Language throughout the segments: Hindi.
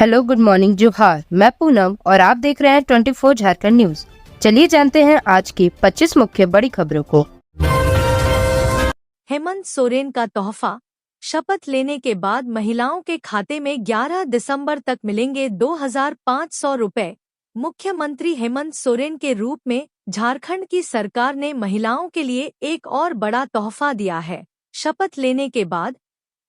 हेलो, गुड मॉर्निंग, जोहार। मैं पूनम और आप देख रहे हैं 24 झारखंड न्यूज। चलिए जानते हैं आज की 25 मुख्य बड़ी खबरों को। हेमंत सोरेन का तोहफा। शपथ लेने के बाद महिलाओं के खाते में 11 दिसंबर तक मिलेंगे 2,500 रुपए। मुख्यमंत्री हेमंत सोरेन के रूप में झारखंड की सरकार ने महिलाओं के लिए एक और बड़ा तोहफा दिया है। शपथ लेने के बाद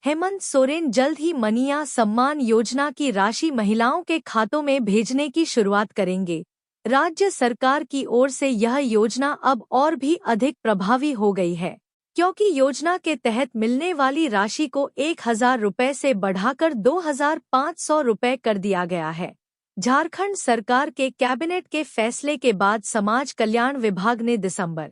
हेमंत सोरेन जल्द ही मनिया सम्मान योजना की राशि महिलाओं के खातों में भेजने की शुरुआत करेंगे। राज्य सरकार की ओर से यह योजना अब और भी अधिक प्रभावी हो गई है, क्योंकि योजना के तहत मिलने वाली राशि को 1,000 रुपए से बढ़ाकर 2,500 रुपए कर दिया गया है। झारखंड सरकार के कैबिनेट के फैसले के बाद समाज कल्याण विभाग ने दिसंबर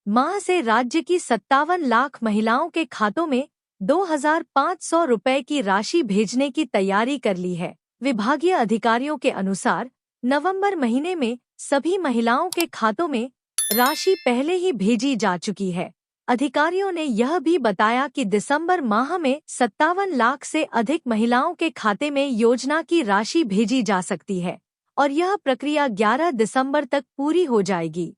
माह से राज्य की 57 लाख महिलाओं के खातों में 2,500 रुपए की राशि भेजने की तैयारी कर ली है। विभागीय अधिकारियों के अनुसार नवंबर महीने में सभी महिलाओं के खातों में राशि पहले ही भेजी जा चुकी है। अधिकारियों ने यह भी बताया कि दिसंबर माह में 57 लाख से अधिक महिलाओं के खाते में योजना की राशि भेजी जा सकती है और यह प्रक्रिया 11 दिसंबर तक पूरी हो जाएगी।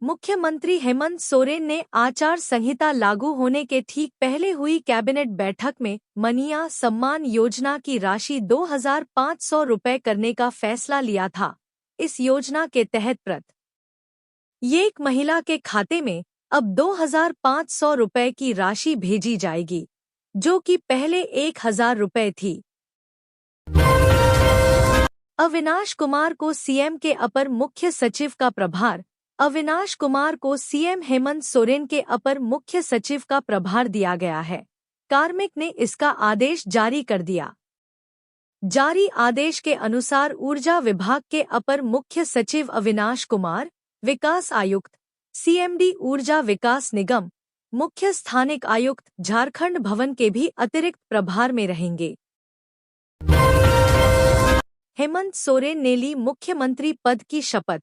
मुख्यमंत्री हेमंत सोरेन ने आचार संहिता लागू होने के ठीक पहले हुई कैबिनेट बैठक में मनिया सम्मान योजना की राशि 2,500 रुपए करने का फैसला लिया था। इस योजना के तहत प्रत्येक महिला के खाते में अब 2,500 रुपए की राशि भेजी जाएगी, जो कि पहले 1,000 रुपए थी। अविनाश कुमार को सीएम के अपर मुख्य सचिव का प्रभार। अविनाश कुमार को सीएम हेमंत सोरेन के अपर मुख्य सचिव का प्रभार दिया गया है। कार्मिक ने इसका आदेश जारी कर दिया। जारी आदेश के अनुसार ऊर्जा विभाग के अपर मुख्य सचिव अविनाश कुमार, विकास आयुक्त, सीएमडी ऊर्जा विकास निगम, मुख्य स्थानिक आयुक्त झारखंड भवन के भी अतिरिक्त प्रभार में रहेंगे। हेमंत सोरेन ने ली मुख्यमंत्री पद की शपथ।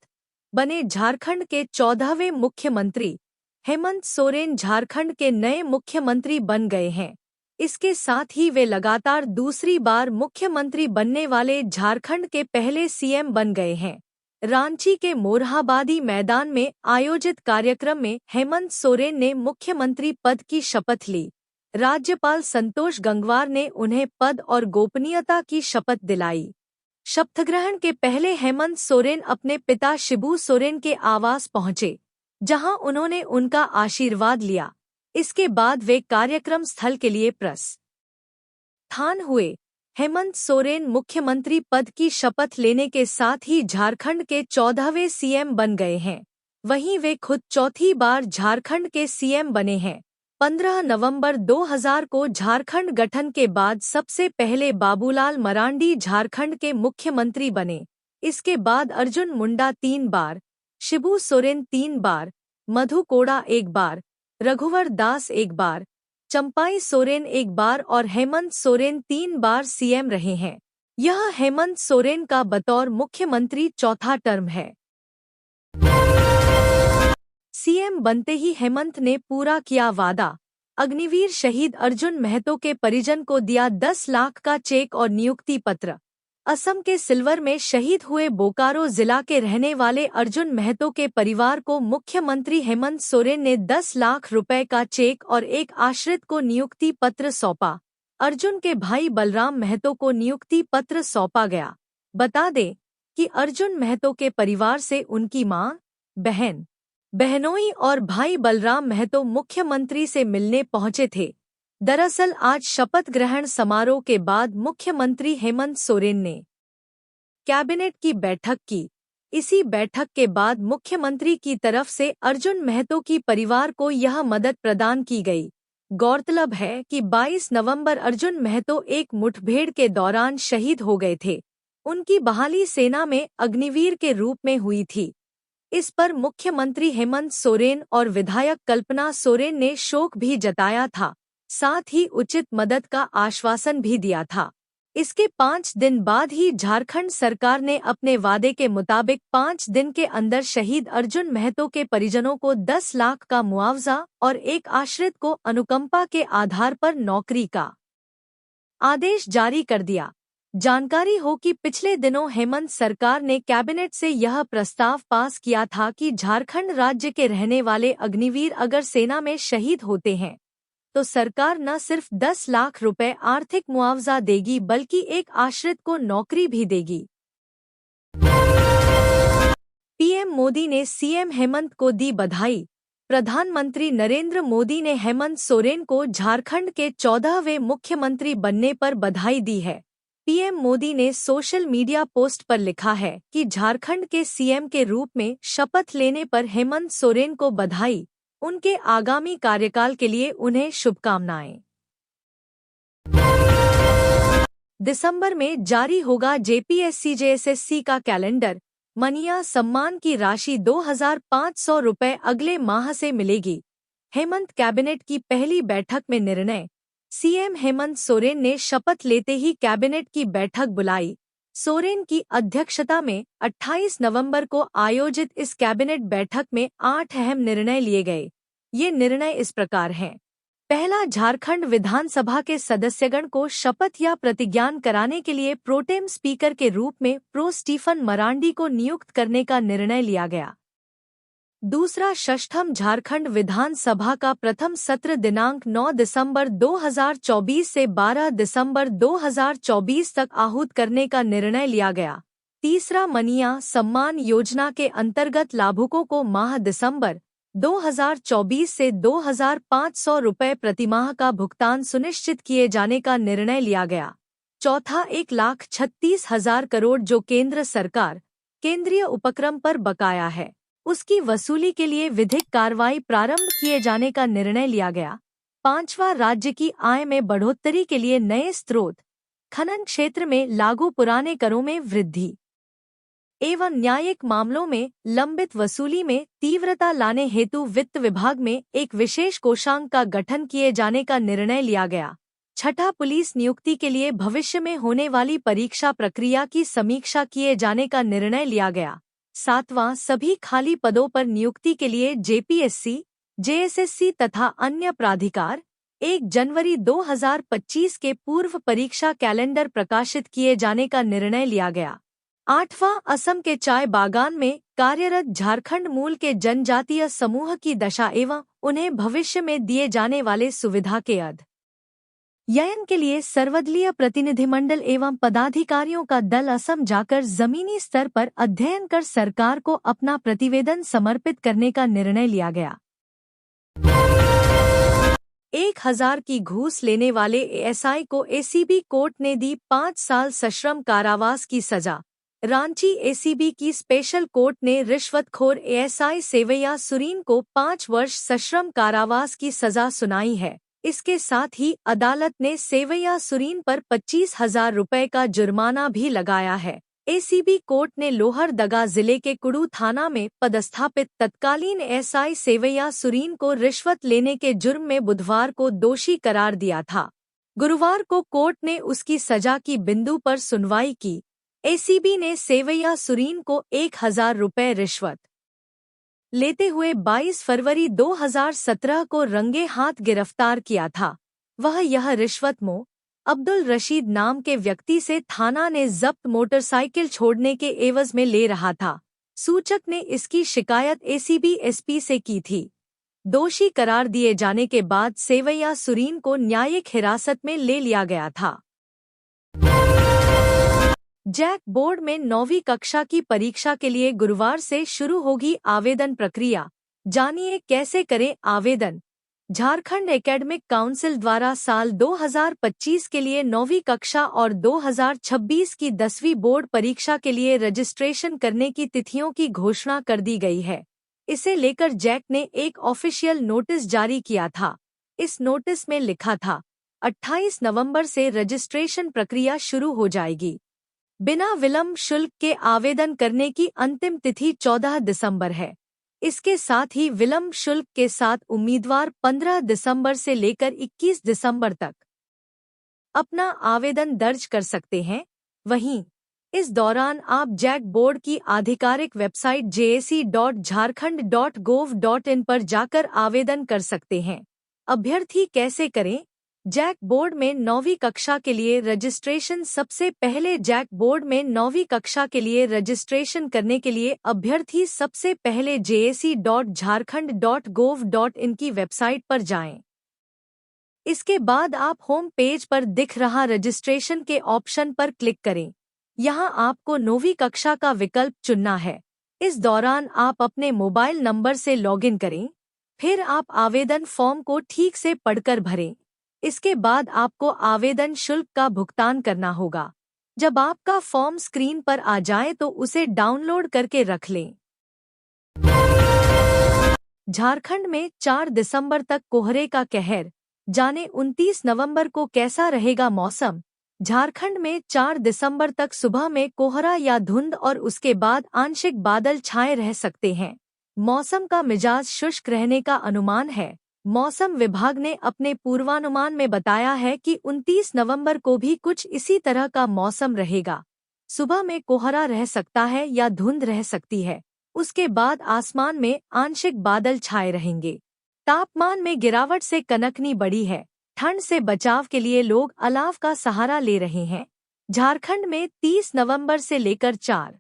बने झारखंड के 14वें मुख्यमंत्री। हेमंत सोरेन झारखंड के नए मुख्यमंत्री बन गए हैं। इसके साथ ही वे लगातार दूसरी बार मुख्यमंत्री बनने वाले झारखंड के पहले सीएम बन गए हैं। रांची के मोरहाबादी मैदान में आयोजित कार्यक्रम में हेमंत सोरेन ने मुख्यमंत्री पद की शपथ ली। राज्यपाल संतोष गंगवार ने उन्हें पद और गोपनीयता की शपथ दिलाई। शपथग्रहण के पहले हेमंत सोरेन अपने पिता शिबू सोरेन के आवास पहुंचे, जहां उन्होंने उनका आशीर्वाद लिया। इसके बाद वे कार्यक्रम स्थल के लिए प्रस्थान हुए। हेमंत सोरेन मुख्यमंत्री पद की शपथ लेने के साथ ही झारखंड के 14वें सीएम बन गए हैं। वहीं वे खुद चौथी बार झारखंड के सीएम बने हैं। 15 नवंबर 2000 को झारखंड गठन के बाद सबसे पहले बाबूलाल मरांडी झारखंड के मुख्यमंत्री बने। इसके बाद अर्जुन मुंडा 3 बार, शिबू सोरेन 3 बार, मधु कोड़ा 1 बार, रघुवर दास 1 बार, चंपाई सोरेन 1 बार और हेमंत सोरेन 3 बार सीएम रहे हैं। यह हेमंत सोरेन का बतौर मुख्यमंत्री चौथा टर्म है। सीएम बनते ही हेमंत ने पूरा किया वादा। अग्निवीर शहीद अर्जुन महतो के परिजन को दिया 10 लाख का चेक और नियुक्ति पत्र। असम के सिलवर में शहीद हुए बोकारो जिला के रहने वाले अर्जुन महतो के परिवार को मुख्यमंत्री हेमंत सोरेन ने 10 लाख रुपए का चेक और एक आश्रित को नियुक्ति पत्र सौंपा। अर्जुन के भाई बलराम महतो को नियुक्ति पत्र सौंपा गया। बता दें कि अर्जुन महतो के परिवार से उनकी मां, बहन, बहनोई और भाई बलराम महतो मुख्यमंत्री से मिलने पहुंचे थे। दरअसल आज शपथ ग्रहण समारोह के बाद मुख्यमंत्री हेमंत सोरेन ने कैबिनेट की बैठक की। इसी बैठक के बाद मुख्यमंत्री की तरफ से अर्जुन महतो की परिवार को यह मदद प्रदान की गई। गौरतलब है कि 22 नवंबर अर्जुन महतो एक मुठभेड़ के दौरान शहीद हो गए थे। उनकी बहाली सेना में अग्निवीर के रूप में हुई थी। इस पर मुख्यमंत्री हेमंत सोरेन और विधायक कल्पना सोरेन ने शोक भी जताया था, साथ ही उचित मदद का आश्वासन भी दिया था। इसके 5 दिन बाद ही झारखंड सरकार ने अपने वादे के मुताबिक 5 दिन के अंदर शहीद अर्जुन महतो के परिजनों को 10 लाख का मुआवजा और एक आश्रित को अनुकंपा के आधार पर नौकरी का आदेश जारी कर दिया। जानकारी हो कि पिछले दिनों हेमंत सरकार ने कैबिनेट से यह प्रस्ताव पास किया था कि झारखंड राज्य के रहने वाले अग्निवीर अगर सेना में शहीद होते हैं तो सरकार न सिर्फ 10 लाख रुपए आर्थिक मुआवजा देगी बल्कि एक आश्रित को नौकरी भी देगी। पीएम मोदी ने सीएम हेमंत को दी बधाई। प्रधानमंत्री नरेंद्र मोदी ने हेमंत सोरेन को झारखंड के 14वें मुख्यमंत्री बनने पर बधाई दी है। पीएम मोदी ने सोशल मीडिया पोस्ट पर लिखा है कि झारखंड के सीएम के रूप में शपथ लेने पर हेमंत सोरेन को बधाई, उनके आगामी कार्यकाल के लिए उन्हें शुभकामनाएं। दिसंबर में जारी होगा जेपीएससी-जेएसएससी का कैलेंडर। मनिया सम्मान की राशि 2,500 रुपए अगले माह से मिलेगी। हेमंत कैबिनेट की पहली बैठक में निर्णय। सीएम हेमंत सोरेन ने शपथ लेते ही कैबिनेट की बैठक बुलाई। सोरेन की अध्यक्षता में 28 नवंबर को आयोजित इस कैबिनेट बैठक में 8 अहम निर्णय लिए गए। ये निर्णय इस प्रकार हैं। पहला, झारखंड विधानसभा के सदस्यगण को शपथ या प्रतिज्ञान कराने के लिए प्रोटेम स्पीकर के रूप में प्रो स्टीफन मरांडी को नियुक्त करने का निर्णय लिया गया। दूसरा, षष्ठम झारखंड विधानसभा का प्रथम सत्र दिनांक 9 दिसंबर 2024 से 12 दिसंबर 2024 तक आहूत करने का निर्णय लिया गया। तीसरा, मनिया सम्मान योजना के अंतर्गत लाभुकों को माह दिसंबर 2024 से 2,500 रुपए प्रतिमाह का भुगतान सुनिश्चित किए जाने का निर्णय लिया गया। चौथा, 1,36,000 करोड़ जो केंद्र सरकार केंद्रीय उपक्रम पर बकाया है उसकी वसूली के लिए विधिक कार्रवाई प्रारंभ किए जाने का निर्णय लिया गया। पांचवा, राज्य की आय में बढ़ोतरी के लिए नए स्रोत, खनन क्षेत्र में लागू पुराने करों में वृद्धि एवं न्यायिक मामलों में लंबित वसूली में तीव्रता लाने हेतु वित्त विभाग में एक विशेष कोषांग का गठन किए जाने का निर्णय लिया गया। छठा, पुलिस नियुक्ति के लिए भविष्य में होने वाली परीक्षा प्रक्रिया की समीक्षा किए जाने का निर्णय लिया गया। सातवां, सभी खाली पदों पर नियुक्ति के लिए जेपीएससी, जेएसएससी तथा अन्य प्राधिकार 1 जनवरी 2025 के पूर्व परीक्षा कैलेंडर प्रकाशित किए जाने का निर्णय लिया गया। आठवां, असम के चाय बागान में कार्यरत झारखंड मूल के जनजातीय समूह की दशा एवं उन्हें भविष्य में दिए जाने वाले सुविधा के अध्ययन के लिए सर्वदलीय प्रतिनिधिमंडल एवं पदाधिकारियों का दल असम जाकर जमीनी स्तर पर अध्ययन कर सरकार को अपना प्रतिवेदन समर्पित करने का निर्णय लिया गया। 1,000 की घूस लेने वाले एएसआई को एसीबी कोर्ट ने दी 5 साल सश्रम कारावास की सजा। रांची एसीबी की स्पेशल कोर्ट ने रिश्वतखोर एएसआई सेवैया सुरीन को 5 वर्ष सश्रम कारावास की सजा सुनाई है। इसके साथ ही अदालत ने सेवैया सुरीन पर 25,000 रुपए का जुर्माना भी लगाया है। एसीबी कोर्ट ने लोहरदगा जिले के कुड़ू थाना में पदस्थापित तत्कालीन एएसआई सेवैया सुरीन को रिश्वत लेने के जुर्म में बुधवार को दोषी करार दिया था। गुरुवार को कोर्ट ने उसकी सजा की बिंदु पर सुनवाई की। एसीबी ने सेवैया सुरीन को 1,000 रुपए रिश्वत लेते हुए 22 फरवरी 2017 को रंगे हाथ गिरफ्तार किया था। वह यह रिश्वत अब्दुल रशीद नाम के व्यक्ति से थाना ने जब्त मोटरसाइकिल छोड़ने के एवज में ले रहा था। सूचक ने इसकी शिकायत एसीबी एसपी से की थी। दोषी करार दिए जाने के बाद सेवैया सुरीन को न्यायिक हिरासत में ले लिया गया था। जैक बोर्ड में 9वीं कक्षा की परीक्षा के लिए गुरुवार से शुरू होगी आवेदन प्रक्रिया। जानिए कैसे करें आवेदन। झारखंड एकेडमिक काउंसिल द्वारा साल 2025 के लिए 9वीं कक्षा और 2026 की 10वीं बोर्ड परीक्षा के लिए रजिस्ट्रेशन करने की तिथियों की घोषणा कर दी गई है। इसे लेकर जैक ने एक ऑफिशियल नोटिस जारी किया था। इस नोटिस में लिखा था 28 नवंबर से रजिस्ट्रेशन प्रक्रिया शुरू हो जाएगी। बिना विलंब शुल्क के आवेदन करने की अंतिम तिथि 14 दिसंबर है। इसके साथ ही विलंब शुल्क के साथ उम्मीदवार 15 दिसंबर से लेकर 21 दिसंबर तक अपना आवेदन दर्ज कर सकते हैं। वहीं इस दौरान आप जैक बोर्ड की आधिकारिक वेबसाइट jac.jharkhand.gov.in पर जाकर आवेदन कर सकते हैं। अभ्यर्थी कैसे करें? जैक बोर्ड में 9वीं कक्षा के लिए रजिस्ट्रेशन। सबसे पहले जैक बोर्ड में 9वीं कक्षा के लिए रजिस्ट्रेशन करने के लिए अभ्यर्थी सबसे पहले jac.jharkhand.gov.in की वेबसाइट पर जाएं। इसके बाद आप होम पेज पर दिख रहा रजिस्ट्रेशन के ऑप्शन पर क्लिक करें। यहाँ आपको 9वीं कक्षा का विकल्प चुनना है। इस दौरान आप अपने मोबाइल नंबर से लॉगिन करें। फिर आप आवेदन फॉर्म को ठीक से पढ़कर भरें। इसके बाद आपको आवेदन शुल्क का भुगतान करना होगा। जब आपका फॉर्म स्क्रीन पर आ जाए तो उसे डाउनलोड करके रख लें। झारखंड में 4 दिसंबर तक कोहरे का कहर, जाने 29 नवंबर को कैसा रहेगा मौसम। झारखंड में 4 दिसंबर तक सुबह में कोहरा या धुंध और उसके बाद आंशिक बादल छाए रह सकते हैं। मौसम का मिजाज शुष्क रहने का अनुमान है। मौसम विभाग ने अपने पूर्वानुमान में बताया है कि 29 नवंबर को भी कुछ इसी तरह का मौसम रहेगा। सुबह में कोहरा रह सकता है या धुंध रह सकती है। उसके बाद आसमान में आंशिक बादल छाए रहेंगे। तापमान में गिरावट से कनकनी बढ़ी है। ठंड से बचाव के लिए लोग अलाव का सहारा ले रहे हैं। झारखंड में 30 नवंबर से लेकर 4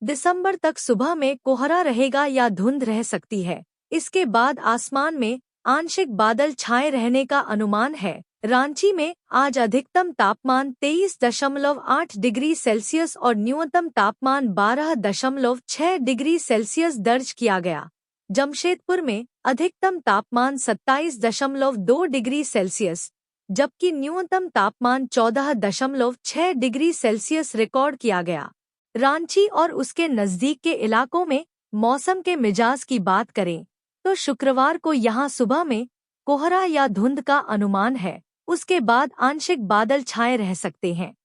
दिसंबर तक सुबह में कोहरा रहेगा या धुंध रह सकती है। इसके बाद आसमान में आंशिक बादल छाए रहने का अनुमान है। रांची में आज अधिकतम तापमान 23.8 डिग्री सेल्सियस और न्यूनतम तापमान 12.6 डिग्री सेल्सियस दर्ज किया गया। जमशेदपुर में अधिकतम तापमान 27.2 डिग्री सेल्सियस जबकि न्यूनतम तापमान 14.6 डिग्री सेल्सियस रिकॉर्ड किया गया। रांची और उसके नजदीक के इलाकों में मौसम के मिजाज की बात करें तो शुक्रवार को यहां सुबह में कोहरा या धुंध का अनुमान है। उसके बाद आंशिक बादल छाए रह सकते हैं।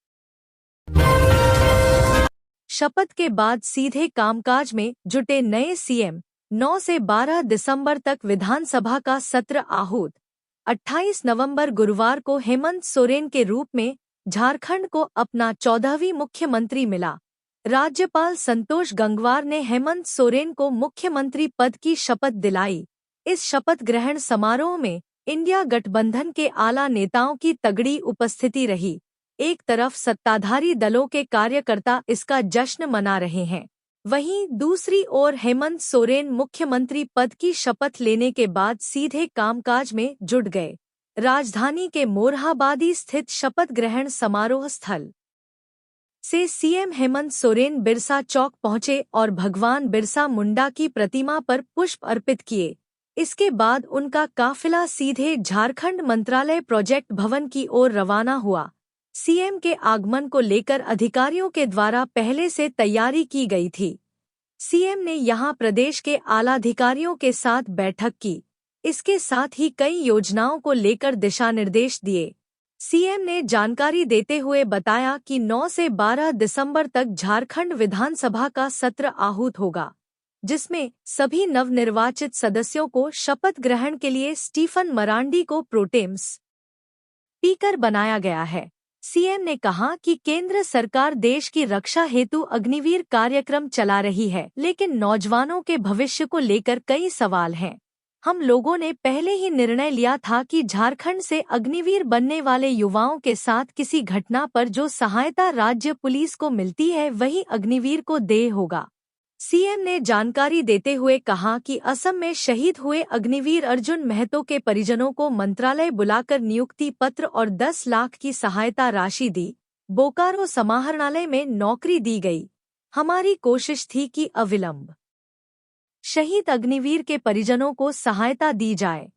शपथ के बाद सीधे कामकाज में जुटे नए सीएम। 9 से 12 दिसंबर तक विधानसभा का सत्र आहूत। 28 नवंबर गुरुवार को हेमंत सोरेन के रूप में झारखंड को अपना 14वीं मुख्यमंत्री मिला। राज्यपाल संतोष गंगवार ने हेमंत सोरेन को मुख्यमंत्री पद की शपथ दिलाई। इस शपथ ग्रहण समारोह में इंडिया गठबंधन के आला नेताओं की तगड़ी उपस्थिति रही। एक तरफ सत्ताधारी दलों के कार्यकर्ता इसका जश्न मना रहे हैं, वहीं दूसरी ओर हेमंत सोरेन मुख्यमंत्री पद की शपथ लेने के बाद सीधे कामकाज में जुट गए। राजधानी के मोरहाबादी स्थित शपथ ग्रहण समारोह स्थल से सीएम हेमंत सोरेन बिरसा चौक पहुंचे और भगवान बिरसा मुंडा की प्रतिमा पर पुष्प अर्पित किए। इसके बाद उनका काफिला सीधे झारखंड मंत्रालय प्रोजेक्ट भवन की ओर रवाना हुआ। सीएम के आगमन को लेकर अधिकारियों के द्वारा पहले से तैयारी की गई थी। सीएम ने यहां प्रदेश के आलाधिकारियों के साथ बैठक की। इसके साथ ही कई योजनाओं को लेकर दिशा निर्देश दिए। सीएम ने जानकारी देते हुए बताया कि 9 से 12 दिसंबर तक झारखंड विधानसभा का सत्र आहूत होगा, जिसमें सभी नवनिर्वाचित सदस्यों को शपथ ग्रहण के लिए स्टीफन मरांडी को प्रोटेम स्पीकर बनाया गया है। सीएम ने कहा कि केंद्र सरकार देश की रक्षा हेतु अग्निवीर कार्यक्रम चला रही है, लेकिन नौजवानों के भविष्य को लेकर कई सवाल हैं। हम लोगों ने पहले ही निर्णय लिया था कि झारखंड से अग्निवीर बनने वाले युवाओं के साथ किसी घटना पर जो सहायता राज्य पुलिस को मिलती है वही अग्निवीर को देय होगा। सीएम ने जानकारी देते हुए कहा कि असम में शहीद हुए अग्निवीर अर्जुन महतो के परिजनों को मंत्रालय बुलाकर नियुक्ति पत्र और 10 लाख की सहायता राशि दी। बोकारो समाहरणालय में नौकरी दी गई। हमारी कोशिश थी कि अविलंब शहीद अग्निवीर के परिजनों को सहायता दी जाए।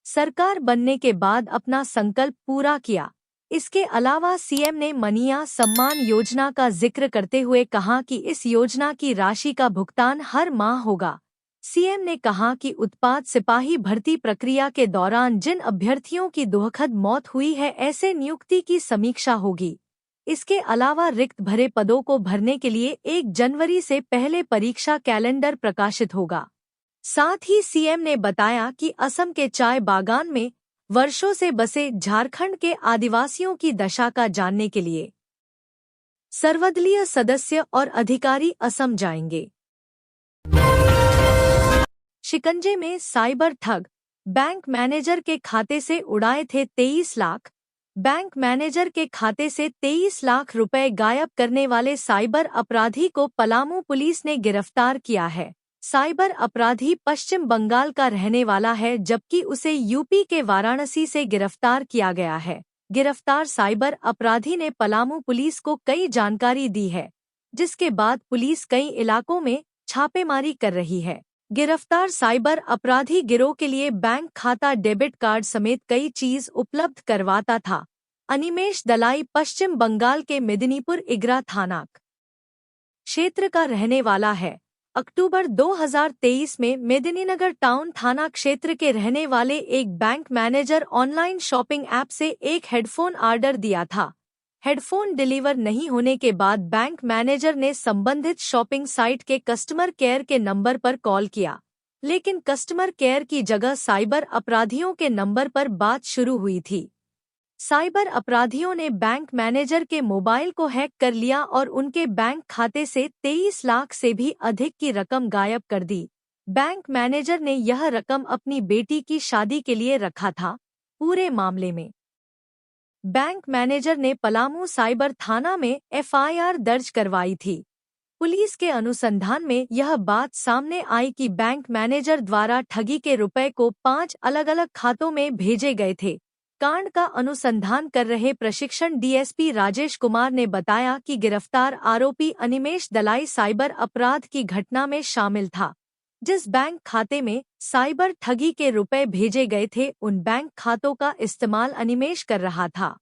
सरकार बनने के बाद अपना संकल्प पूरा किया। इसके अलावा सीएम ने मनिया सम्मान योजना का जिक्र करते हुए कहा कि इस योजना की राशि का भुगतान हर माह होगा। सीएम ने कहा कि उत्पाद सिपाही भर्ती प्रक्रिया के दौरान जिन अभ्यर्थियों की दुखद मौत हुई है ऐसे नियुक्ति की समीक्षा होगी। इसके अलावा रिक्त भरे पदों को भरने के लिए 1 जनवरी से पहले परीक्षा कैलेंडर प्रकाशित होगा। साथ ही सीएम ने बताया कि असम के चाय बागान में वर्षों से बसे झारखंड के आदिवासियों की दशा का जानने के लिए सर्वदलीय सदस्य और अधिकारी असम जाएंगे। शिकंजे में साइबर ठग, बैंक मैनेजर के खाते से उड़ाए थे 23 लाख। बैंक मैनेजर के खाते से 23 लाख रुपए गायब करने वाले साइबर अपराधी को पलामू पुलिस ने गिरफ्तार किया है। साइबर अपराधी पश्चिम बंगाल का रहने वाला है, जबकि उसे यूपी के वाराणसी से गिरफ्तार किया गया है। गिरफ्तार साइबर अपराधी ने पलामू पुलिस को कई जानकारी दी है, जिसके बाद पुलिस कई इलाकों में छापेमारी कर रही है। गिरफ्तार साइबर अपराधी गिरोह के लिए बैंक खाता, डेबिट कार्ड समेत कई चीज उपलब्ध करवाता था। अनिमेश दलाई पश्चिम बंगाल के मेदिनीपुर इगरा थाना क्षेत्र का रहने वाला है। अक्टूबर 2023 में मेदिनीनगर टाउन थाना क्षेत्र के रहने वाले एक bank manager online shopping app से एक हेडफोन ऑर्डर दिया था। हेडफोन डिलीवर नहीं होने के बाद बैंक मैनेजर ने संबंधित शॉपिंग साइट के कस्टमर केयर के नंबर पर कॉल किया, लेकिन कस्टमर केयर की जगह साइबर अपराधियों के नंबर पर बात शुरू हुई थी। साइबर अपराधियों ने बैंक मैनेजर के मोबाइल को हैक कर लिया और उनके बैंक खाते से 23 लाख से भी अधिक की रकम गायब कर दी। बैंक मैनेजर ने यह रकम अपनी बेटी की शादी के लिए रखा था। पूरे मामले में बैंक मैनेजर ने पलामू साइबर थाना में एफआईआर दर्ज करवाई थी। पुलिस के अनुसंधान में यह बात सामने आई कि बैंक मैनेजर द्वारा ठगी के रुपए को 5 अलग-अलग खातों में भेजे गए थे। कांड का अनुसंधान कर रहे प्रशिक्षण डीएसपी राजेश कुमार ने बताया कि गिरफ्तार आरोपी अनिमेश दलाई साइबर अपराध की घटना में शामिल था। जिस बैंक खाते में साइबर ठगी के रुपए भेजे गए थे, उन बैंक खातों का इस्तेमाल अनिमेश कर रहा था।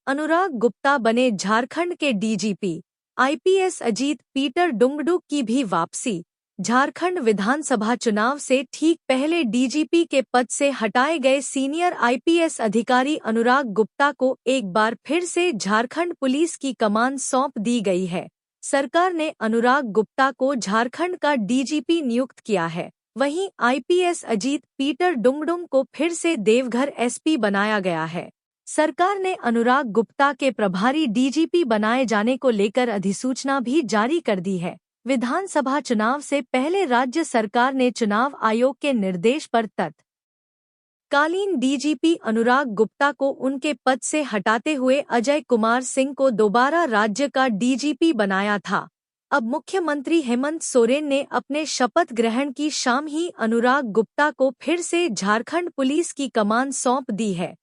अनुराग गुप्ता बने झारखंड के डीजीपी। आईपीएस अजीत पीटर डुंगडुक की भी वापसी। झारखंड विधानसभा चुनाव से ठीक पहले डीजीपी के पद से हटाए गए सीनियर आईपीएस अधिकारी अनुराग गुप्ता को एक बार फिर से झारखंड पुलिस की कमान सौंप दी गई है। सरकार ने अनुराग गुप्ता को झारखंड का डीजीपी नियुक्त किया है। वहीं आईपीएस अजीत पीटर डुंगडुंग को फिर से देवघर एसपी बनाया गया है। सरकार ने अनुराग गुप्ता के प्रभारी डीजीपी बनाए जाने को लेकर अधिसूचना भी जारी कर दी है। विधानसभा चुनाव से पहले राज्य सरकार ने चुनाव आयोग के निर्देश पर तत्कालीन डीजीपी अनुराग गुप्ता को उनके पद से हटाते हुए अजय कुमार सिंह को दोबारा राज्य का डीजीपी बनाया था। अब मुख्यमंत्री हेमंत सोरेन ने अपने शपथ ग्रहण की शाम ही अनुराग गुप्ता को फिर से झारखंड पुलिस की कमान सौंप दी है।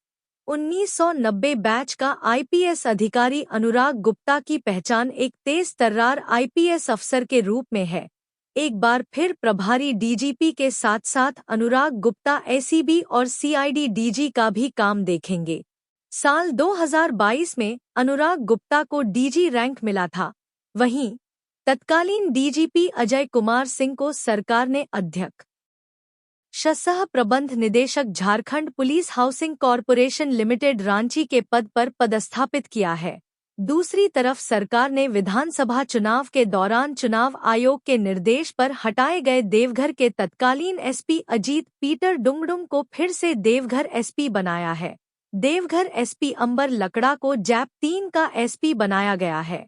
1990 बैच का आईपीएस अधिकारी अनुराग गुप्ता की पहचान एक तेज तर्रार आईपीएस अफसर के रूप में है। एक बार फिर प्रभारी डीजीपी के साथ साथ अनुराग गुप्ता एसीबी और सीआईडी डीजी का भी काम देखेंगे। साल 2022 में अनुराग गुप्ता को डीजी रैंक मिला था। वहीं तत्कालीन डीजीपी अजय कुमार सिंह को सरकार ने अध्यक्ष सह प्रबंध निदेशक Jharkhand police housing corporation limited Ranchi के पद पर पदस्थापित किया है। दूसरी तरफ सरकार ने विधानसभा चुनाव के दौरान चुनाव आयोग के निर्देश पर हटाए गए देवघर के तत्कालीन एसपी अजीत पीटर डुंगडुंग को फिर से देवघर एसपी बनाया है। देवघर एसपी अंबर लकड़ा को जैप 3 का एसपी बनाया गया है।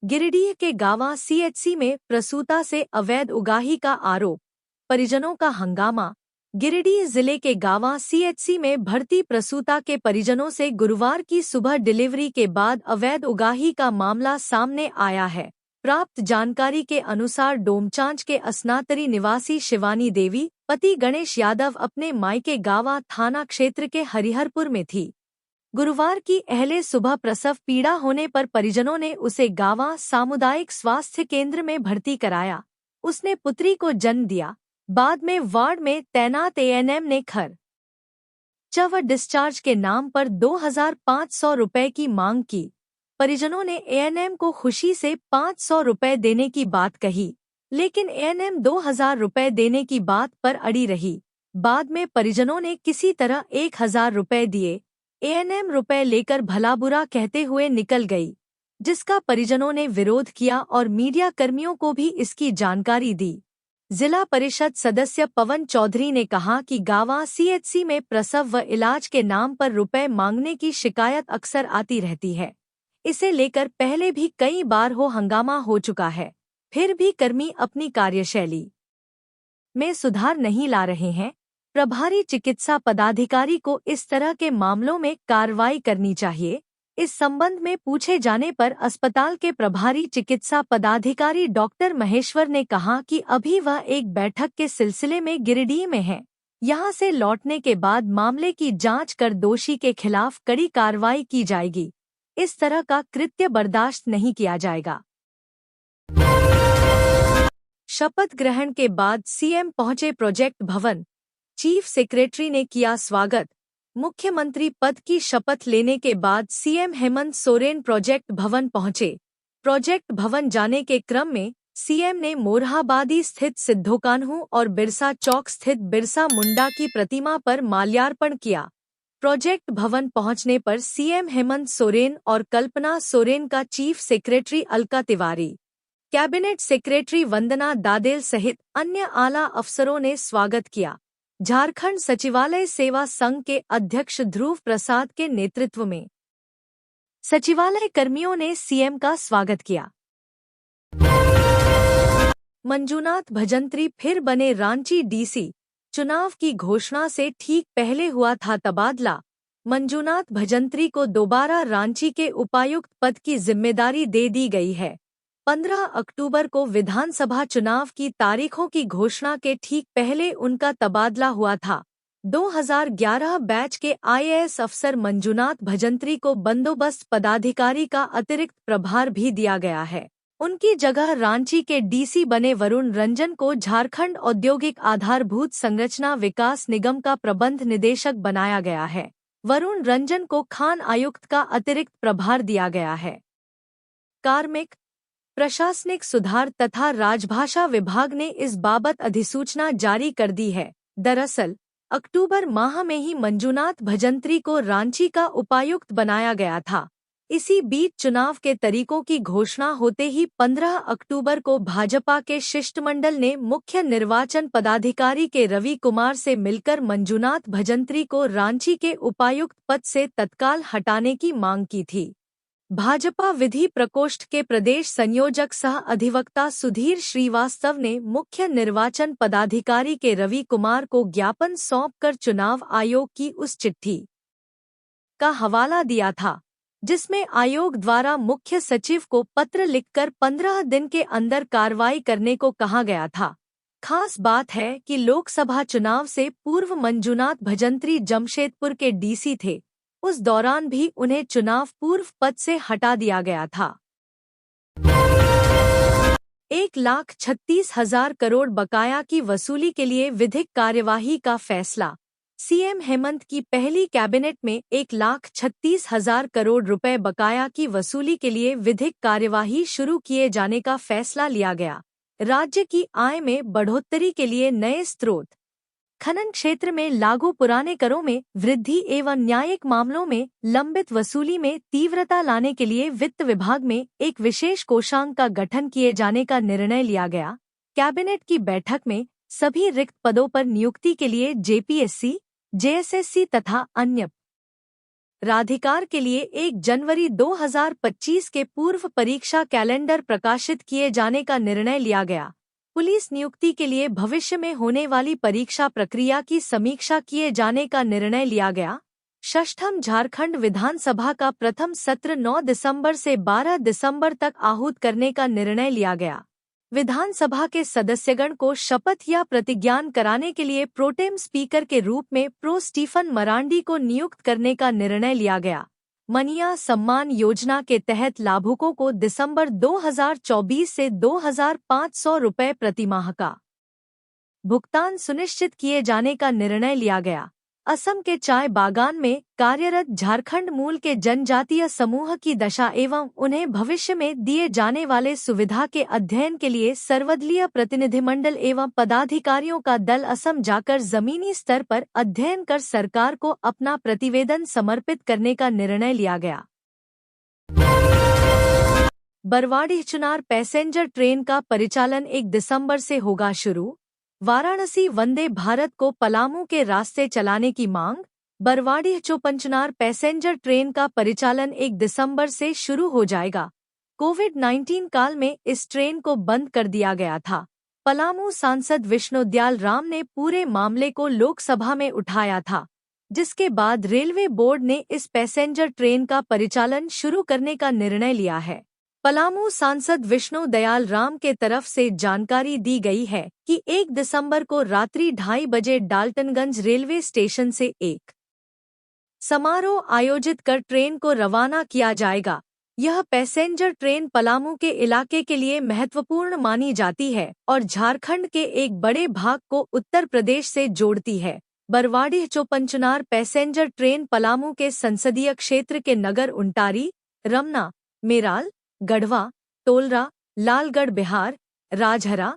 गिरिडीह के गावा सीएचसी में प्रसूता से अवैध उगाही का आरोप, परिजनों का हंगामा। गिरिडीह जिले के गावा सीएचसी में भर्ती प्रसूता के परिजनों से गुरुवार की सुबह डिलीवरी के बाद अवैध उगाही का मामला सामने आया है। प्राप्त जानकारी के अनुसार डोमचांच के असनातरी निवासी शिवानी देवी, पति गणेश यादव अपने मायके गावा थाना क्षेत्र के हरिहरपुर में थी। गुरुवार की अहले सुबह प्रसव पीड़ा होने पर परिजनों ने उसे गावा सामुदायिक स्वास्थ्य केंद्र में भर्ती कराया। उसने पुत्री को जन्म दिया। बाद में वार्ड में तैनात एएनएम ने खर्च व डिस्चार्ज के नाम पर 2,500 रुपए की मांग की। परिजनों ने एएनएम को खुशी से 500 रुपए देने की बात कही, लेकिन एएनएम 2,000 रुपए देने की बात पर अड़ी रही। बाद में परिजनों ने किसी तरह 1,000 रुपए दिए। एएनएम रुपए लेकर भला बुरा कहते हुए निकल गई, जिसका परिजनों ने विरोध किया और मीडिया कर्मियों को भी इसकी जानकारी दी। जिला परिषद सदस्य पवन चौधरी ने कहा कि गावा सीएचसी में प्रसव व इलाज के नाम पर रुपए मांगने की शिकायत अक्सर आती रहती है। इसे लेकर पहले भी कई बार हंगामा हो चुका है। फिर भी कर्मी अपनी कार्यशैली में सुधार नहीं ला रहे हैं। प्रभारी चिकित्सा पदाधिकारी को इस तरह के मामलों में कार्रवाई करनी चाहिए। इस संबंध में पूछे जाने पर अस्पताल के प्रभारी चिकित्सा पदाधिकारी डॉक्टर महेश्वर ने कहा कि अभी वह एक बैठक के सिलसिले में गिरिडीह में है। यहां से लौटने के बाद मामले की जांच कर दोषी के खिलाफ कड़ी कार्रवाई की जाएगी। इस तरह का कृत्य बर्दाश्त नहीं किया जाएगा। शपथ ग्रहण के बाद सीएम पहुंचे प्रोजेक्ट भवन, चीफ सेक्रेटरी ने किया स्वागत। मुख्यमंत्री पद की शपथ लेने के बाद सीएम हेमंत सोरेन प्रोजेक्ट भवन पहुंचे। प्रोजेक्ट भवन जाने के क्रम में सीएम ने मोरहाबादी स्थित सिद्धोकान्हू और बिरसा चौक स्थित बिरसा मुंडा की प्रतिमा पर माल्यार्पण किया। प्रोजेक्ट भवन पहुंचने पर सीएम हेमंत सोरेन और कल्पना सोरेन का chief secretary Alka Tiwari, cabinet secretary Vandana Dadel सहित अन्य आला अफसरों ने स्वागत किया। झारखंड सचिवालय सेवा संघ के अध्यक्ष ध्रुव प्रसाद के नेतृत्व में सचिवालय कर्मियों ने सीएम का स्वागत किया। मंजूनाथ भजंत्री फिर बने रांची डीसी। चुनाव की घोषणा से ठीक पहले हुआ था तबादला। मंजूनाथ भजंत्री को दोबारा रांची के उपायुक्त पद की जिम्मेदारी दे दी गई है। 15 अक्टूबर को विधानसभा चुनाव की तारीखों की घोषणा के ठीक पहले उनका तबादला हुआ था। 2011 बैच के आईएएस अफसर मंजूनाथ भजंत्री को बंदोबस्त पदाधिकारी का अतिरिक्त प्रभार भी दिया गया है। उनकी जगह रांची के डीसी बने वरुण रंजन को झारखंड औद्योगिक आधारभूत संरचना विकास निगम का प्रबंध निदेशक बनाया गया है। वरुण रंजन को खान आयुक्त का अतिरिक्त प्रभार दिया गया है। कार्मिक, प्रशासनिक सुधार तथा राजभाषा विभाग ने इस बाबत अधिसूचना जारी कर दी है। दरअसल अक्टूबर माह में ही मंजूनाथ भजंत्री को रांची का उपायुक्त बनाया गया था। इसी बीच चुनाव के तरीकों की घोषणा होते ही 15 अक्टूबर को भाजपा के शिष्टमंडल ने मुख्य निर्वाचन पदाधिकारी के रवि कुमार से मिलकर मंजूनाथ भजंत्री को रांची के उपायुक्त पद से तत्काल हटाने की मांग की थी। भाजपा विधि प्रकोष्ठ के प्रदेश संयोजक सह अधिवक्ता सुधीर श्रीवास्तव ने मुख्य निर्वाचन पदाधिकारी के रवि कुमार को ज्ञापन सौंपकर चुनाव आयोग की उस चिट्ठी का हवाला दिया था, जिसमें आयोग द्वारा मुख्य सचिव को पत्र लिखकर 15 दिन के अंदर कार्रवाई करने को कहा गया था। खास बात है कि लोकसभा चुनाव से पूर्व मंजूनाथ भजंत्री जमशेदपुर के डीसी थे। उस दौरान भी उन्हें चुनाव पूर्व पद से हटा दिया गया था। 1,36,000 करोड़ बकाया की वसूली के लिए विधिक कार्यवाही का फैसला। सीएम हेमंत की पहली कैबिनेट में 1,36,000 करोड़ रुपए बकाया की वसूली के लिए विधिक कार्यवाही शुरू किए जाने का फैसला लिया गया। राज्य की आय में बढ़ोतरी के लिए नए स्रोत, खनन क्षेत्र में लागू पुराने करों में वृद्धि एवं न्यायिक मामलों में लंबित वसूली में तीव्रता लाने के लिए वित्त विभाग में एक विशेष कोषांग का गठन किए जाने का निर्णय लिया गया। कैबिनेट की बैठक में सभी रिक्त पदों पर नियुक्ति के लिए जेपीएससी, जेएसएससी तथा अन्य प्राधिकार के लिए 1 जनवरी 2025 के पूर्व परीक्षा कैलेंडर प्रकाशित किए जाने का निर्णय लिया गया। पुलिस नियुक्ति के लिए भविष्य में होने वाली परीक्षा प्रक्रिया की समीक्षा किए जाने का निर्णय लिया गया। षष्ठम झारखंड विधानसभा का प्रथम सत्र 9 दिसंबर से 12 दिसंबर तक आहूत करने का निर्णय लिया गया। विधानसभा के सदस्यगण को शपथ या प्रतिज्ञान कराने के लिए प्रोटेम स्पीकर के रूप में प्रो स्टीफन मरांडी को नियुक्त करने का निर्णय लिया गया। मनिया सम्मान योजना के तहत लाभुकों को दिसंबर 2024 से 2,500 रुपये प्रतिमाह का भुगतान सुनिश्चित किए जाने का निर्णय लिया गया। असम के चाय बागान में कार्यरत झारखंड मूल के जनजातीय समूह की दशा एवं उन्हें भविष्य में दिए जाने वाले सुविधा के अध्ययन के लिए सर्वदलीय प्रतिनिधिमंडल एवं पदाधिकारियों का दल असम जाकर जमीनी स्तर पर अध्ययन कर सरकार को अपना प्रतिवेदन समर्पित करने का निर्णय लिया गया। बरवाडीह चुनार पैसेंजर ट्रेन का परिचालन 1 दिसंबर से होगा शुरू। वाराणसी वंदे भारत को पलामू के रास्ते चलाने की मांग। बरवाडीह चोपनचुनार पैसेंजर ट्रेन का परिचालन 1 दिसंबर से शुरू हो जाएगा। कोविड-19 काल में इस ट्रेन को बंद कर दिया गया था। पलामू सांसद विष्णुदयाल राम ने पूरे मामले को लोकसभा में उठाया था, जिसके बाद रेलवे बोर्ड ने इस पैसेंजर ट्रेन का परिचालन शुरू करने का निर्णय लिया है। पलामू सांसद विष्णुदयाल राम के तरफ से जानकारी दी गई है कि 1 दिसंबर को रात्रि 2:30 बजे डाल्टनगंज रेलवे स्टेशन से एक समारोह आयोजित कर ट्रेन को रवाना किया जाएगा। यह पैसेंजर ट्रेन पलामू के इलाके के लिए महत्वपूर्ण मानी जाती है और झारखंड के एक बड़े भाग को उत्तर प्रदेश से जोड़ती है। बरवाडीह चोपंचनार पैसेंजर ट्रेन पलामू के संसदीय क्षेत्र के नगर उंटारी, रमना, मेराल, गढ़वा, टोलरा, लालगढ़ बिहार, राजहरा,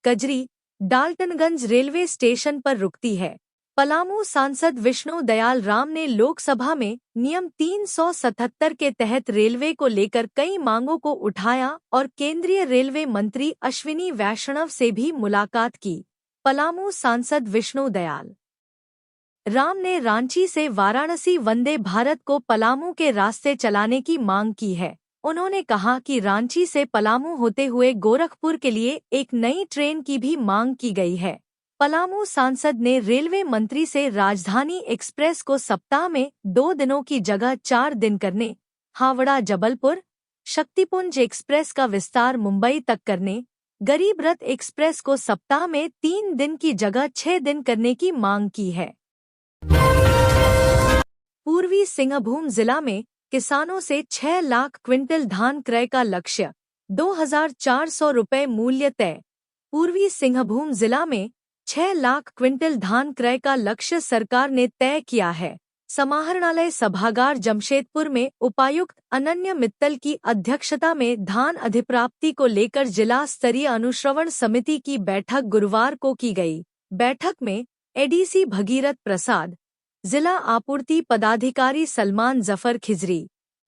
कजरी, डाल्टनगंज रेलवे स्टेशन पर रुकती है। पलामू सांसद विष्णुदयाल राम ने लोकसभा में नियम 377 के तहत रेलवे को लेकर कई मांगों को उठाया और केंद्रीय रेलवे मंत्री अश्विनी वैष्णव से भी मुलाकात की। पलामू सांसद विष्णुदयाल राम ने रांची से वाराणसी वंदे भारत को पलामू के रास्ते चलाने की मांग की है। उन्होंने कहा कि रांची से पलामू होते हुए गोरखपुर के लिए एक नई ट्रेन की भी मांग की गई है। पलामू सांसद ने रेलवे मंत्री से राजधानी एक्सप्रेस को सप्ताह में 2 दिनों की जगह 4 दिन करने, हावड़ा जबलपुर, शक्तिपुंज एक्सप्रेस का विस्तार मुंबई तक करने, गरीब रथ एक्सप्रेस को सप्ताह में 3 दिन की जगह 6 दिन करने की मांग की है। पूर्वी सिंहभूम जिला में किसानों से 6 लाख क्विंटल धान क्रय का लक्ष्य, 2,400 रुपये मूल्य तय। पूर्वी सिंहभूम जिला में 6 लाख क्विंटल धान क्रय का लक्ष्य सरकार ने तय किया है। समाहरणालय सभागार जमशेदपुर में उपायुक्त अनन्य मित्तल की अध्यक्षता में धान अधिप्राप्ति को लेकर जिला स्तरीय अनुश्रवण समिति की बैठक गुरुवार को की गई। बैठक में एडीसी भगीरथ प्रसाद, जिला आपूर्ति पदाधिकारी सलमान जफर खिजरी,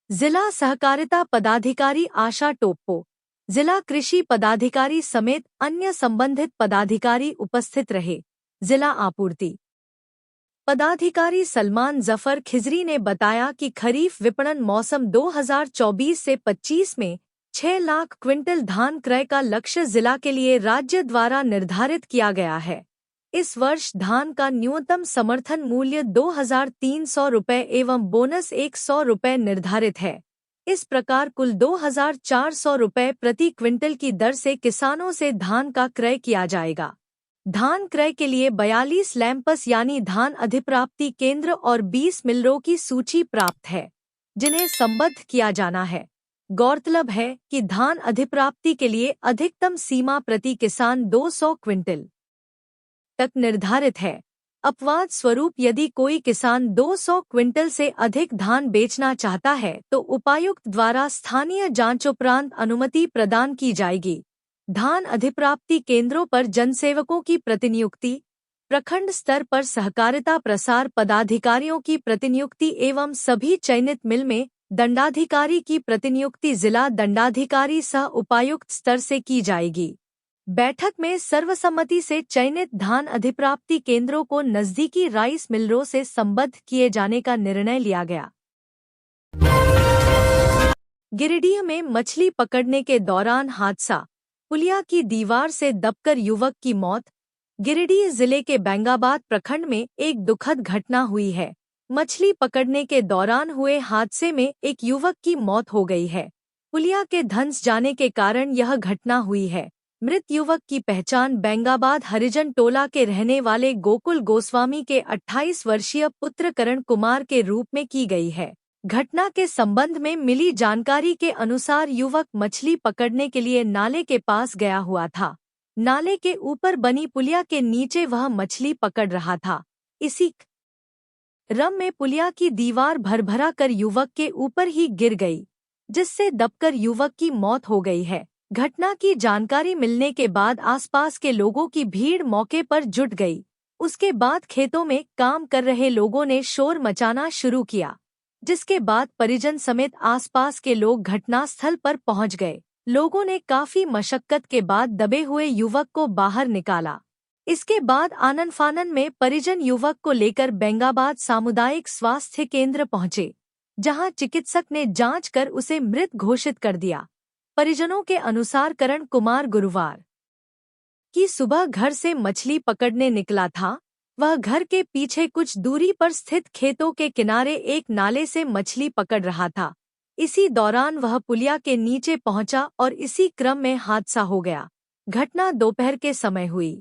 जिला सहकारिता पदाधिकारी आशा टोप्पो, जिला कृषि पदाधिकारी समेत अन्य संबंधित पदाधिकारी उपस्थित रहे। जिला आपूर्ति पदाधिकारी सलमान जफर खिजरी ने बताया कि खरीफ विपणन मौसम 2024 से 25 में 6 लाख क्विंटल धान क्रय का लक्ष्य जिला के लिए राज्य द्वारा निर्धारित किया गया है। इस वर्ष धान का न्यूनतम समर्थन मूल्य 2,300 रुपये एवं बोनस 100 रुपये निर्धारित है। इस प्रकार कुल 2,400 रुपये प्रति क्विंटल की दर से किसानों से धान का क्रय किया जाएगा। धान क्रय के लिए 42 लैंपस यानी धान अधिप्राप्ति केंद्र और 20 मिलरों की सूची प्राप्त है, जिन्हें संबद्ध किया जाना है। गौरतलब है कि धान अधिप्राप्ति के लिए अधिकतम सीमा प्रति किसान 200 क्विंटल तक निर्धारित है। अपवाद स्वरूप यदि कोई किसान 200 क्विंटल से अधिक धान बेचना चाहता है तो उपायुक्त द्वारा स्थानीय जांचोपरांत अनुमति प्रदान की जाएगी। धान अधिप्राप्ति केंद्रों पर जनसेवकों की प्रतिनियुक्ति, प्रखंड स्तर पर सहकारिता प्रसार पदाधिकारियों की प्रतिनियुक्ति एवं सभी चयनित मिल में दंडाधिकारी की प्रतिनियुक्ति जिला दंडाधिकारी सह उपायुक्त स्तर से की जाएगी। बैठक में सर्वसम्मति से चयनित धान अधिप्राप्ति केंद्रों को नजदीकी राइस मिलरों से संबद्ध किए जाने का निर्णय लिया गया। गिरिडीह में मछली पकड़ने के दौरान हादसा, पुलिया की दीवार से दबकर युवक की मौत। गिरिडीह जिले के बेंगाबाद प्रखंड में एक दुखद घटना हुई है। मछली पकड़ने के दौरान हुए हादसे में एक युवक की मौत हो गई है। पुलिया के धंस जाने के कारण यह घटना हुई है। मृत युवक की पहचान बेंगाबाद हरिजन टोला के रहने वाले गोकुल गोस्वामी के 28 वर्षीय पुत्र करण कुमार के रूप में की गई है। घटना के संबंध में मिली जानकारी के अनुसार युवक मछली पकड़ने के लिए नाले के पास गया हुआ था। नाले के ऊपर बनी पुलिया के नीचे वह मछली पकड़ रहा था। इसी क्रम में पुलिया की दीवार भरभरा कर युवक के ऊपर ही गिर गई, जिससे दबकर युवक की मौत हो गई है। घटना की जानकारी मिलने के बाद आसपास के लोगों की भीड़ मौके पर जुट गई। उसके बाद खेतों में काम कर रहे लोगों ने शोर मचाना शुरू किया, जिसके बाद परिजन समेत आसपास के लोग घटनास्थल पर पहुंच गए। लोगों ने काफी मशक्कत के बाद दबे हुए युवक को बाहर निकाला। इसके बाद आनन फानन में परिजन युवक को लेकर बेंगाबाद सामुदायिक स्वास्थ्य केंद्र पहुंचे, जहां चिकित्सक ने जांच कर उसे मृत घोषित कर दिया। परिजनों के अनुसार करण कुमार गुरुवार की सुबह घर से मछली पकड़ने निकला था। वह घर के पीछे कुछ दूरी पर स्थित खेतों के किनारे एक नाले से मछली पकड़ रहा था। इसी दौरान वह पुलिया के नीचे पहुंचा और इसी क्रम में हादसा हो गया। घटना दोपहर के समय हुई।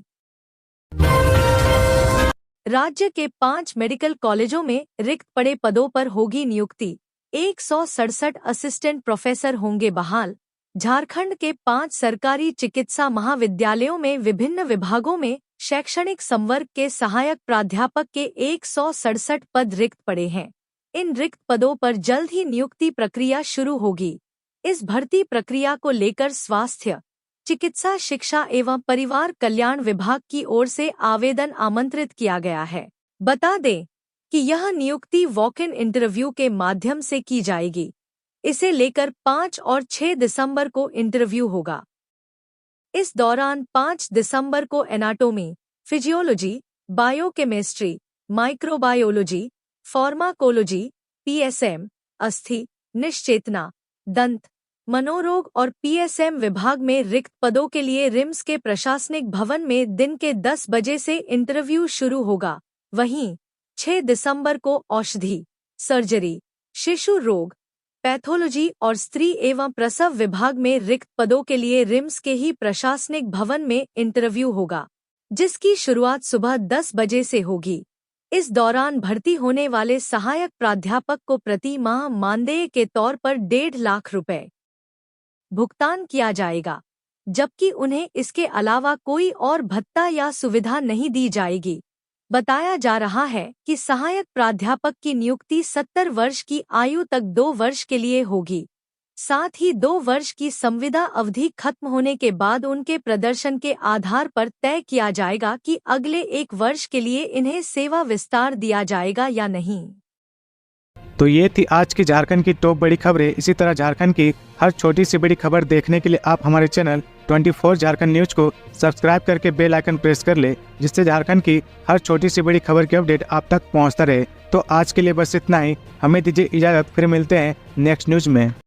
राज्य के 5 मेडिकल कॉलेजों में रिक्त पड़े पदों पर होगी नियुक्ति। 167 असिस्टेंट प्रोफेसर होंगे बहाल। झारखंड के 5 सरकारी चिकित्सा महाविद्यालयों में विभिन्न विभागों में शैक्षणिक संवर्ग के सहायक प्राध्यापक के 167 पद रिक्त पड़े हैं। इन रिक्त पदों पर जल्द ही नियुक्ति प्रक्रिया शुरू होगी। इस भर्ती प्रक्रिया को लेकर स्वास्थ्य, चिकित्सा, शिक्षा एवं परिवार कल्याण विभाग की ओर से आवेदन आमंत्रित किया गया है। बता दें कि यह नियुक्ति वॉक इन इंटरव्यू के माध्यम से की जाएगी। इसे लेकर 5 और 6 दिसंबर को इंटरव्यू होगा। इस दौरान 5 दिसंबर को anatomy, physiology, biochemistry, microbiology, pharmacology, PSM, अस्थि, निश्चेतना, दंत, मनोरोग और पीएसएम विभाग में रिक्त पदों के लिए रिम्स के प्रशासनिक भवन में दिन के 10 बजे से इंटरव्यू शुरू होगा। वहीं 6 दिसंबर को औषधि, सर्जरी, शिशु रोग, पैथोलॉजी और स्त्री एवं प्रसव विभाग में रिक्त पदों के लिए रिम्स के ही प्रशासनिक भवन में इंटरव्यू होगा, जिसकी शुरुआत सुबह 10 बजे से होगी। इस दौरान भर्ती होने वाले सहायक प्राध्यापक को प्रति माह मानदेय के तौर पर 1.5 लाख रुपए भुगतान किया जाएगा, जबकि उन्हें इसके अलावा कोई और भत्ता या सुविधा नहीं दी जाएगी। बताया जा रहा है कि सहायक प्राध्यापक की नियुक्ति 70 वर्ष की आयु तक 2 वर्ष के लिए होगी। साथ ही 2 वर्ष की संविदा अवधि खत्म होने के बाद उनके प्रदर्शन के आधार पर तय किया जाएगा कि अगले 1 वर्ष के लिए इन्हें सेवा विस्तार दिया जाएगा या नहीं। तो ये थी आज की झारखंड की टॉप बड़ी खबरें। इसी तरह झारखंड की हर छोटी सी बड़ी खबर देखने के लिए आप हमारे चैनल 24 झारखंड न्यूज को सब्सक्राइब करके बेल आइकन प्रेस कर ले, जिससे झारखंड की हर छोटी सी बड़ी खबर की अपडेट आप तक पहुंचता रहे। तो आज के लिए बस इतना ही। हमें दीजिए इजाजत, फिर मिलते हैं नेक्स्ट न्यूज में।